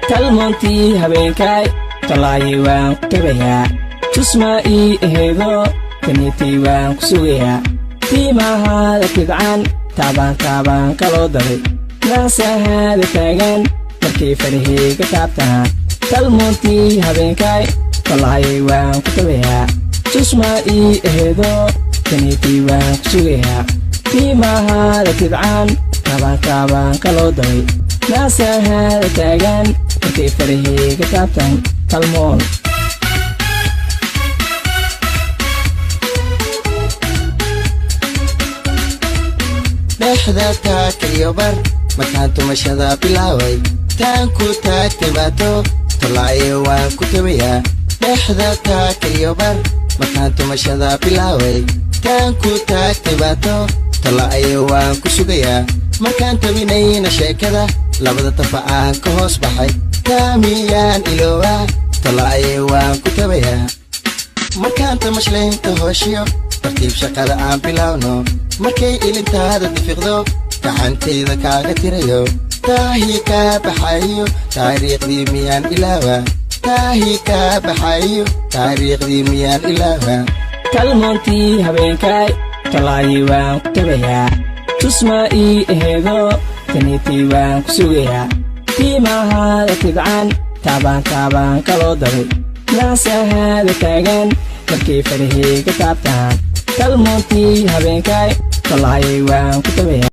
talmontii habeenkay talaayi waan ku tabayaa tusma ii aheedo taniitii waan ku sugayaa tiimahaada tidcan taabaan kaloo daray naasahaada taagan markay faraheyga taabtaan talmontii habeenkay talaayi waan ku tabayaa tusma ii aheedo taniitii waan ku sugayaa tiimahaada tidcan taabaan kaloo daray naasahaada taagan markay faraheyga taabtaan talmoon dhexda taagtayo bar markaan tumashada bilaaway taan ku taagtay baato talaaye waan ku tabayaa dhexda taagtayo bar markaan tumashada bilaaway taan ku taagtay baato talaaye waan ku sugayaa markaan tabinayna sheekada labada tafa aan ka hoos baxay taamiyaan iloowaa talaaye waan ku tabayaa markaan tamashlaynta hooshiyo tartiib shaqada aan bilaawno markay ilintaada difiqdo gacantayda kaaga tirayo taahii kaa baxayo taariikhdii miyaan ilaawa taahii kaa baxayo taariikhdii miyaan ilaawa talmontii habeenkay talaayi waan ku tabayaa tusma ii aheedo taniitii waan ku sugayaa tiimahaada tidcan taabaan kaloo daray naasahaada taagan markay faraheyga taabtaan talmontii habeenkay talaayi waan ku tabayaa